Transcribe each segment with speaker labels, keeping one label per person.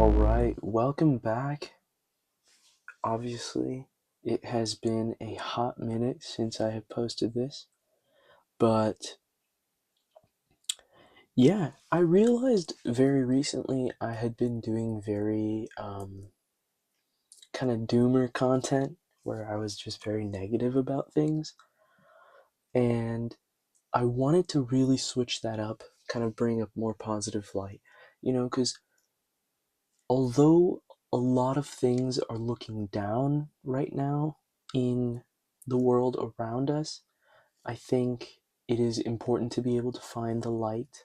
Speaker 1: All right, welcome back. Obviously, it has been a hot minute since I have posted this, but yeah, I realized very recently I had been doing very kind of doomer content where I was just very negative about things, and I wanted to really switch that up, kind of bring up more positive light, because although a lot of things are looking down right now in the world around us, I think it is important to be able to find the light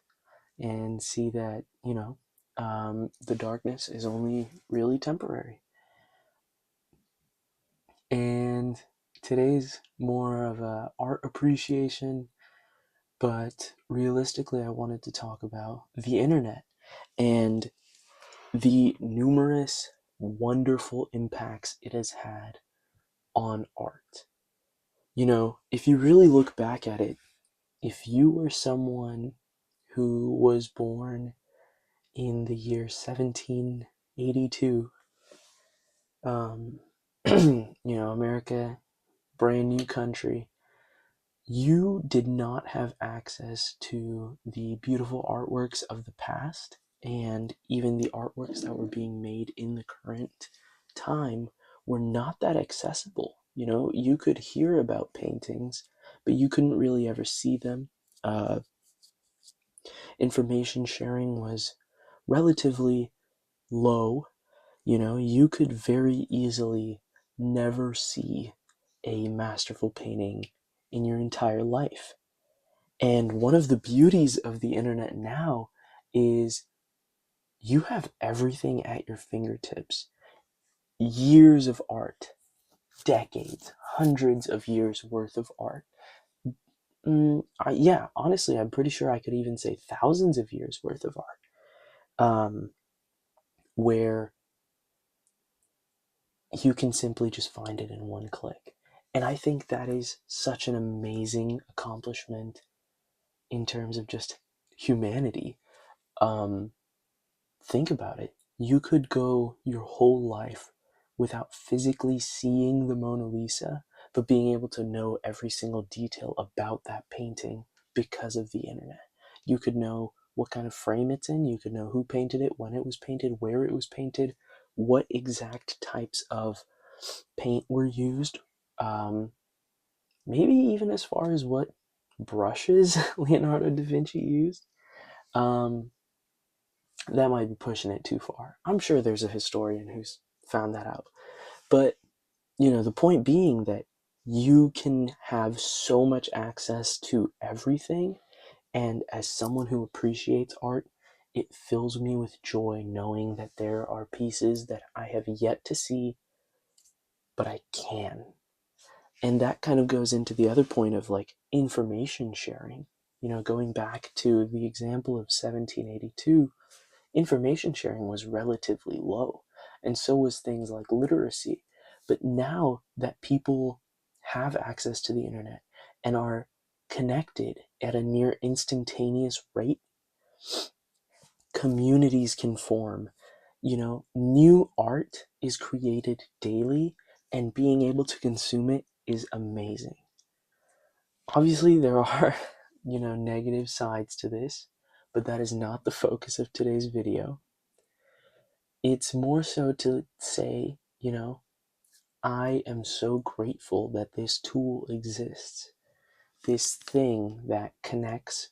Speaker 1: and see that, the darkness is only really temporary. And today's more of a art appreciation, but realistically, I wanted to talk about the internet and the numerous wonderful impacts it has had on art. If you really look back at it, if you were someone who was born in the year 1782, um, America, brand new country, you did not have access to the beautiful artworks of the past, and even the artworks that were being made in the current time were not that accessible. You could hear about paintings, but you couldn't really ever see them. Uh, Information sharing was relatively low. You could very easily never see a masterful painting in your entire life. And one of the beauties of the internet now is you have everything at your fingertips. Years of art, decades, hundreds of years worth of art. Yeah, honestly, I'm pretty sure I could even say thousands of years worth of art, where you can simply just find it in one click. And I think that is such an amazing accomplishment in terms of just humanity. Um, think about it. You could go your whole life without physically seeing the Mona Lisa, but being able to know every single detail about that painting because of the internet. You could know what kind of frame it's in, you could know who painted it, when it was painted, where it was painted, what exact types of paint were used, um, maybe even as far as what brushes Leonardo da Vinci used. Um, that might be pushing it too far. I'm sure there's a historian who's found that out. But, the point being that you can have so much access to everything. And as someone who appreciates art, it fills me with joy knowing that there are pieces that I have yet to see, but I can. And that kind of goes into the other point of like information sharing. Going back to the example of 1782, information sharing was relatively low, and so was things like literacy. But now that people have access to the internet and are connected at a near instantaneous rate, communities can form. New art is created daily, and being able to consume it is amazing. Obviously, there are, negative sides to this, but that is not the focus of today's video. It's more so to say, I am so grateful that this tool exists. This thing that connects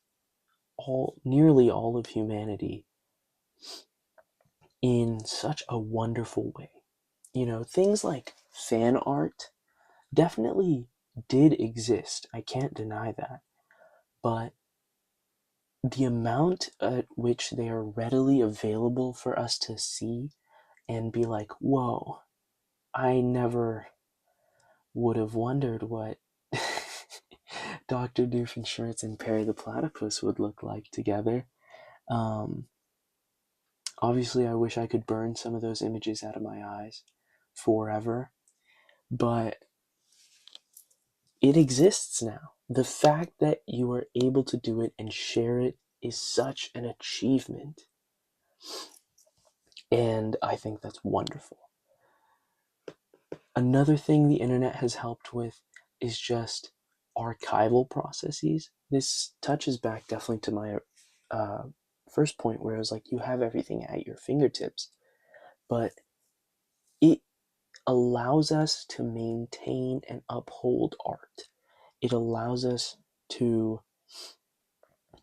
Speaker 1: nearly all of humanity in such a wonderful way. Things like fan art definitely did exist. I can't deny that. But the amount at which they are readily available for us to see and be like, whoa, I never would have wondered what Dr. Doofenshmirtz and Perry the Platypus would look like together. Um, Obviously, I wish I could burn some of those images out of my eyes forever, but it exists now. The fact that you are able to do it and share it is such an achievement. And I think that's wonderful. Another thing the internet has helped with is just archival processes. This touches back definitely to my uh, first point, where it was like you have everything at your fingertips, but it allows us to maintain and uphold art. It allows us to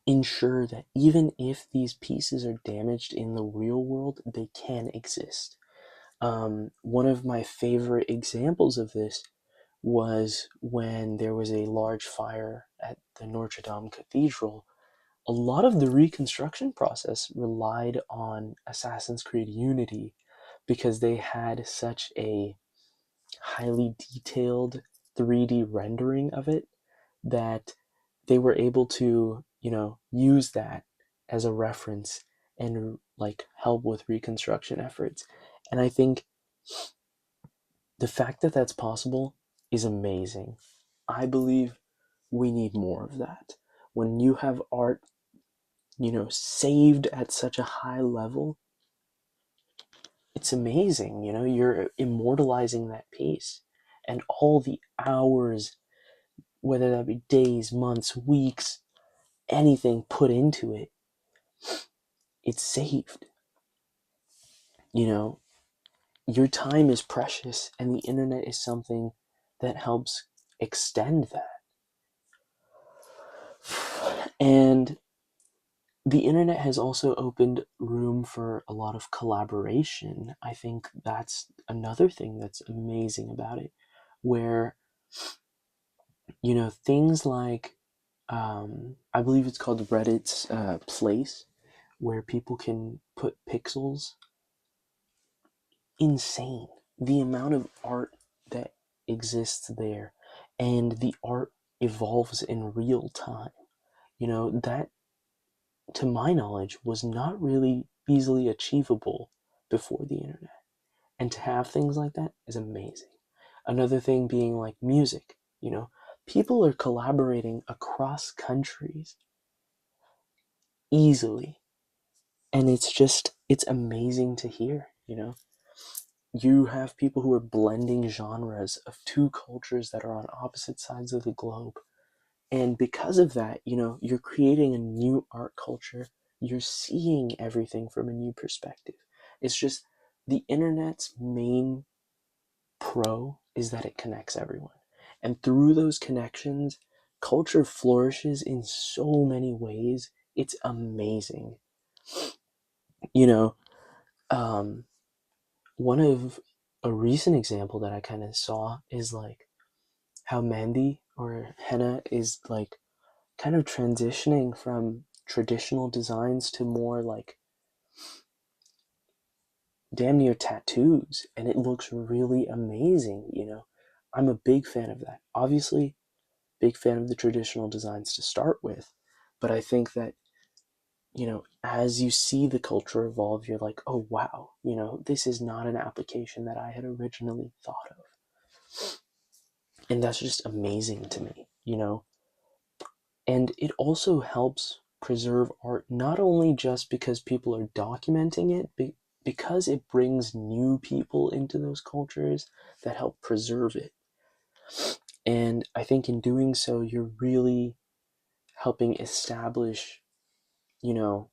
Speaker 1: ensure that even if these pieces are damaged in the real world, they can exist. One of my favorite examples of this was when there was a large fire at the Notre Dame Cathedral. A lot of the reconstruction process relied on Assassin's Creed Unity because they had such a highly detailed 3D rendering of it that they were able to, use that as a reference and like help with reconstruction efforts. And I think the fact that that's possible is amazing. I believe we need more of that. When you have art, saved at such a high level, it's amazing. You're immortalizing that piece, and all the hours, whether that be days, months, weeks, anything put into it, it's saved. You know, your time is precious, and the internet is something that helps extend that. And the internet has also opened room for a lot of collaboration. I think that's another thing that's amazing about it, where, things like, I believe it's called Reddit's place, where people can put pixels. Insane. The amount of art that exists there, and the art evolves in real time. That, to my knowledge, was not really easily achievable before the internet. And to have things like that is amazing. Another thing being like music, people are collaborating across countries easily. And it's amazing to hear. You have people who are blending genres of two cultures that are on opposite sides of the globe. And because of that, you're creating a new art culture. You're seeing everything from a new perspective. It's just the internet's main pro is that it connects everyone. And through those connections, culture flourishes in so many ways. It's amazing. You know, um, one of a recent example that I kind of saw is like how Mandy or henna is like kind of transitioning from traditional designs to more like damn near tattoos, and it looks really amazing. I'm a big fan of that. Obviously, big fan of the traditional designs to start with, but I think that, as you see the culture evolve, you're like, oh wow, this is not an application that I had originally thought of. And that's just amazing to me. And it also helps preserve art, not only just because people are documenting it, because it brings new people into those cultures that help preserve it. And I think in doing so, you're really helping establish, you know,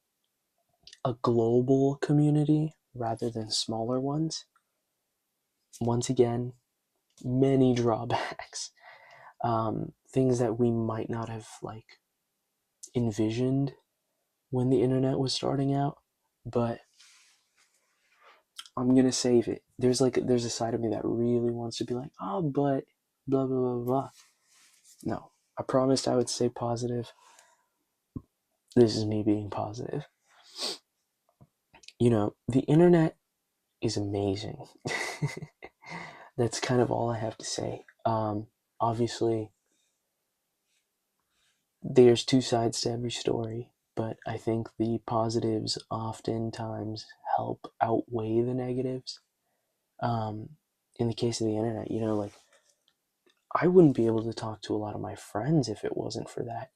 Speaker 1: a global community rather than smaller ones. Once again, many drawbacks, things that we might not have like envisioned when the internet was starting out, but I'm gonna save it. There's a side of me that really wants to be like, oh, but blah blah blah blah. No, I promised I would stay positive. This is me being positive. The internet is amazing. That's kind of all I have to say. Obviously, there's two sides to every story, but I think the positives oftentimes help outweigh the negatives. Um, in the case of the internet, like I wouldn't be able to talk to a lot of my friends if it wasn't for that.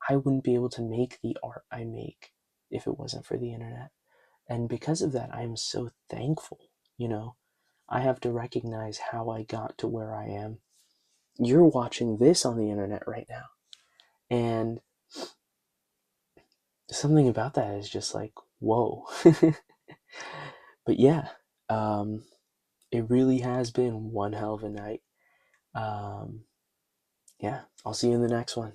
Speaker 1: I wouldn't be able to make the art I make if it wasn't for the internet. And because of that, I am so thankful. You know, I have to recognize how I got to where I am. You're watching this on the internet right now. And something about that is just like, whoa. But yeah, um, it really has been one hell of a night. Um, yeah, I'll see you in the next one.